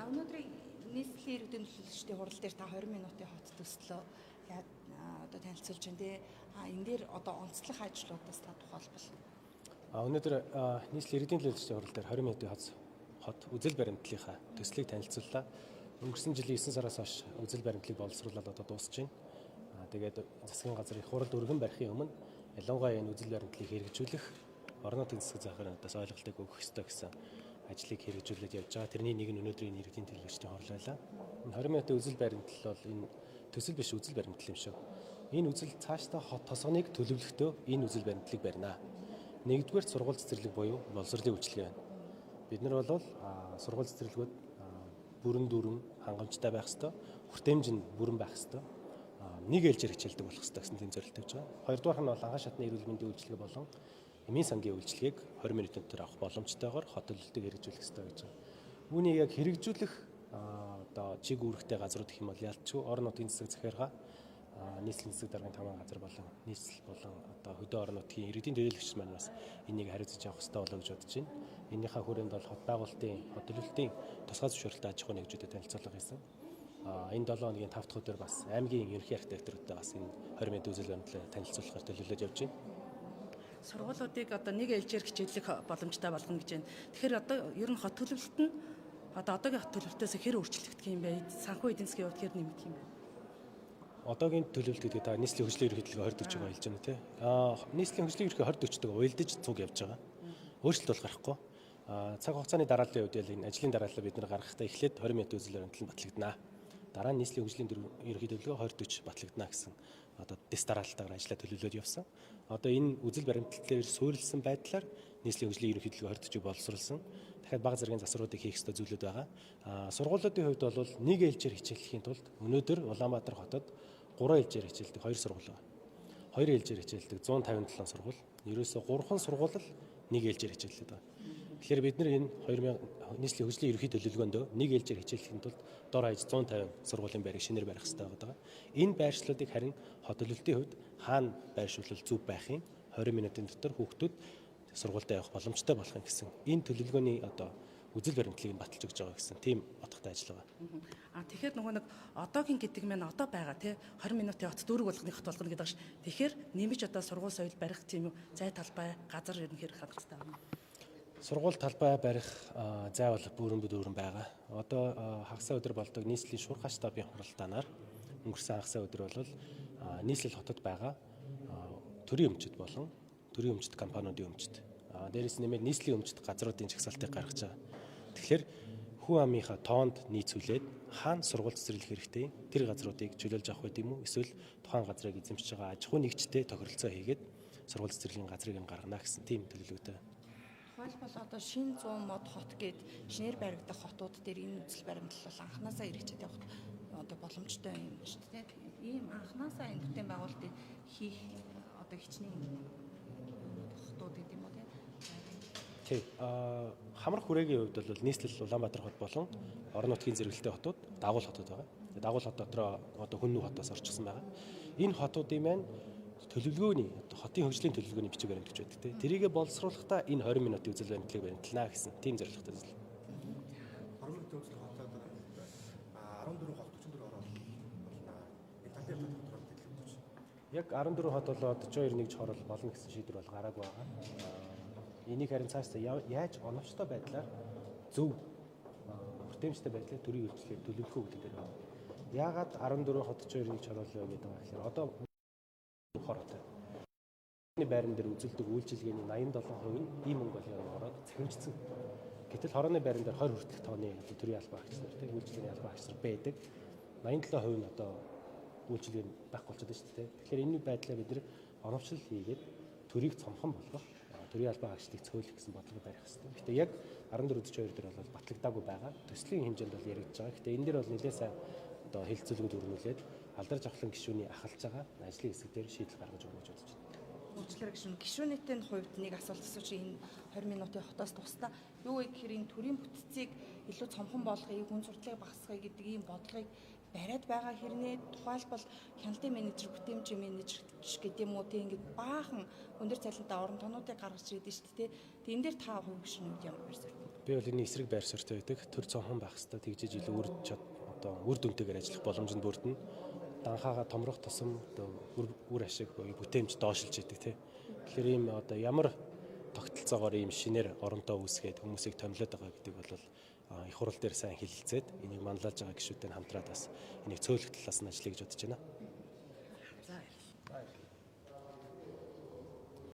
Өнөөдрийн нийслэлийн иргэдийн төлөөлөгчдийн хурал дээр та 20 минутын хот төслөө одоо танилцуулж байна те. Энэ дээр одоо онцлог ажлуудаас та тухайлбал. Өнөөдөр нийслэлийн иргэдийн төлөөлөгчдийн хурал дээр 20 минутын хот үзэл баримтлалынхаа төслийг танилцууллаа. Өнгөрсөн жилийн 9 сараас хойш үзэл баримтлалыг боловсруулаад одоо дуусж байна. Тэгээд засгийн газрын хурал өргөн барихын өмнө ялангуяа энэ үзэл баримтлалыг хэрэгжүүлэх орон нутгийн засаг захиранаас ойлголтыг өгөх ёстой гэсэн ажлыг хэрэгжүүлээд явж байгаа. Тэрний нэг нь өнөөдрийн иргэдийн төлөөлөгчдийн хурал байлаа. Энэ 20 минутын үзэл баримтлал бол энэ төсөл биш үзэл баримтлал юм шүү. Энэ үзэл цаашдаа хот тосгоныг төлөвлөхдөө энэ үзэл баримтлалыг барина. Нэгдүгээр сургууль цэцэрлэг буюу боловсролын үйлчилгээ байна. Бид нар бол сургууль цэцэрлэгүүд бүрэн дүүрэн хангамжтай байх ёстой, хүртээмж нь бүрэн байх ёстой. Нэг ээлжээр хичээлдэг болох ёстой гэсэн тийм зорилт тавьж байгаа. Хоёрдугаар нь бол агаан шатны эрүүл мэндийн үйлчилгээ болон эмийн сангийн үйлчилгээг 20 минутын дотор авах боломжтойгоор хот төлөлтөд хэрэгжүүлэх ёстой гэж байна. Үүнийг яг хэрэгжүүлэх одоо чиг үүрэгтэй газрууд гэх юм бол ялцгүй орон нутгийн засаг захиргаа, нийслэлийн засаг даргын 5 газар болон нийслэл болон одоо хөдөө орон нутгийн иргэдийн төлөөлөгч маань бас энийг хариуцаж авах ёстой болоо гэж бодож байна. Энийхээ хүрээнд бол хот байгуулалтын хот төлөлтийн тусгай зөвшөөрлөлтөд аж ахуй нэгжүүдэд танилцуулга хийсэн. Энэ 7 хоногийн 5 дахь өдөр бас аймгийн ерөнхий архитекторуудтай бас энэ 20 минут үзэл баримтлалыг танилцуулахаар төлөвлөж явж байна. Сургуулиудыг одоо нэг ээлжээр хичээллэх боломжтой болгоно гэж байна. Тэгэхээр одоо ер нь хот төлөвлөлт нь одоо одоогийн хот төлөвлөлтөөс хэр өөрчлөгдөх юм бэ? Санхүү эдийн засгийн хувьд хэр нэмэх юм бэ? Одоогийн төлөвлөлт гэдэг та нийслэлийн хөгжлийн ерөнхийлөгөө 2040 байгаа хэлж байна тий. Нийслэлийн хөгжлийн ерөнхий 2040-г уялдаж цуг явж байгаа. Өөрчлөлт бол гарахгүй. Цаг хугацааны дарааллын үед энэ ажлын дараалал бид нар гаргахдаа эхлээд 20 минут үзэл баримтлал батлагдана. Дараа нь нийслэлийн хөгжлийн ерөнхий төлөвлөгөө 2040 батлагдана гэсэн одоо дэс дараалтаагаар ажиллаа төлөвлөд явсан. Одоо энэ үзэл баримтлалээр суурилсан байдлаар нийслэлийн хөгжлийн ерөнхий төлөвлөгөө 2040-г боловсруулсан. Дахиад бага зэргийн засваруудыг хийх ёстой зүйлүүд байгаа. Сургуулиудын хувьд бол нэг ээлжээр хичээллэхийн тулд өнөөдөр Улаанбаатар хотод 3 ээлжээр хичээлдэг 2 сургууль байна. 2 ээлжээр хичээлдэг 157 сургууль. Ерөөсө 3 сургууль нэг ээлжээр хичээлдэг байна. Тэгэхээр бид нар энэ 2000 нийслэлийн хөгжлийн ерөнхий төлөвлөгөөнд нэг ээлжээр хичээлэхийн тулд дор хаяж 150 сургуулийн байрыг шинээр барих хэрэгтэй байгаа. Энэ байршлуудыг харин хот төлөлтийн хувьд хаана байршуулбал зүв байхын 20 минутын дотор хүүхдүүд сургуультай явах боломжтой болох юм гэсэн энэ төлөвлөгөөний одоо үзэл баримтлалыг баталж өгч байгаа гэсэн тийм утгатай ажил байгаа. Тэгэхээр нөгөө нэг одоогийн гэдэг нь одоо байгаа тий 20 минутын хот дүүрэг болгоны хот болгоно гэдэг ш. Тэгэхээр нэмж одоо сургууль соёл барих тийм үү зай талбай газар ер нь хэрэг хангалттай байна. Сургууль талбай барих зай бол бүрэн байгаа. Одоо хагасаа өдөр болдог нийслэлийн шуурхай штабын хуралдаанаар өнгөрсөн хагасаа өдөр бол нийслэл хотод байгаа төрийн өмчт болон төрийн өмчт компаниудын өмчт. Дээрээс нэмээд нийслэлийн өмчт газруудын жагсаалтыг гаргаж байгаа. Тэгэхээр хүн амынхаа тоонд нийцүүлээд хаана сургууль цэцэрлэх хэрэгтэй тэр газруудыг чөлөөлж авах байт юм уу? Эсвэл тухайн газрыг эзэмшиж байгаа аж ахуй нэгжтэй тохиролцоо хийгээд сургууль цэцэрлэгийн газрыг гаргана гэсэн тийм төлөвлөгөөтэй. Тухайлбал одоо шин 100 мод хот гээд шинээр баригдах хотууд дээр энэ үзэл баримтлал бол анханасаа хэрэгжээд явах одоо боломжтой юм шүү дээ. Ийм анханасаа энэ бүтээн байгуулалтыг хийх одоо хичнээн хотууд гэдэг юм уу тий. Хамрах хүрээгийн хувьд бол нийслэл Улаанбаатар хот болон орон нутгийн зэрэгэлдэлтэй хотууд дагуул хотууд байгаа. Дагуул хот дотроо одоо Хүннү хотоос орчихсон байгаа. Энэ хотуудын маань төлөвлөгөөний одоо хотын хөгжлийн төлөвлөгөөний бичиг баримтж байдаг тийм. Тэрийгэ боловсруулахдаа энэ 20 минутын үзэл баримтлалыг баримтлана гэсэн тийм зорилготой зүйл. 20 минутын үзэл хотод 14 хот 44 орол болно. Италийн хот тодорхой төлөвлөж. Яг 14 хот болоод 42 нэгж хорол болно гэсэн шийдвэр бол гараагүй байгаа. Энийг харин цаашдаа яаж оновчтой байдлаар зөв хүртээмжтэй байдлаар төрийн үйлчлэгийг төлөвлөх үү гэдэг дээр байна. Яагаад 14 хот 42 нэгж хорол гэдэг байгаа гэхээр одоо хортой. Энэ байран дээр үзүүлдэг үйлчилгээний 87% нь ийм Монголын ороод цахимжсан. Гэтэл хорооны байран дээр 20 хүртэлх тооны төрийн албан агч нар тийм үйлчилгээний албан агч нар байдаг. 87% нь одоо үйлчилгээ байхгүй болчиход байна шүү дээ. Тэгэхээр энэ байдлаа бид нэр оновчлол хийгээд төрийг цомхон болгох, төрийн албан агчдыг цөөлөх гэсэн бодлого барих хэрэгтэй. Гэтэ яг 1442 дээр бол батлагдаагүй байгаа. Төслийн хэмжээнд бол яригдж байгаа. Гэтэ энэ дээр бол нэлээд сайн одоо хэлэлцүүлгүүд өрнүүлээд алдар жавхлан гишүүний ахалж байгаа ажлын хэсэг дээр шийдэл гаргаж өгнө гэж бодож байна. Үйлчлэр гишүүнийтэй хувьд нэг асуулт асууж энэ 20 минутын хотоос тусдаа юу вэ гэхээр энэ төрийн бүтцийг илүү цомхон болгохыг, хүн сурталчилгааг багасгахыг гэдэг ийм бодлогыг бариад байгаа хэрнээ тухайлбал хяналтын менежер, бүтээмжийн менежер гэдэг юм уу тийм ингээд баахан өндөр цалинтай орон тонуудыг гаргаж ирээд шүү дээ. Тэгээ энэ дээр та хувь гишүүнүүд ямар байр суурь? Би бол энэ эсрэг байр суурьтай байдаг. Төр цонхон байх хэвээр тэгжиж илүү үр дүнтэйгээр ажиллах боломжинд бүрдэнэ. Данхаага томрох тусам үр ашиг бүтээмж доошилж идэг тий. Тэгэхээр ийм ямар тогтолцоогоор ийм шинээр оронтой үүсгээд хүмүүсийг томилоод байгаа гэдэг бол их хурал дээр сайн хэлэлцээд энийг манлайлж байгаа гишүүдтэй хамтраад бас энийг цөөлөх талаас нь ажиллая гэж бодож байна.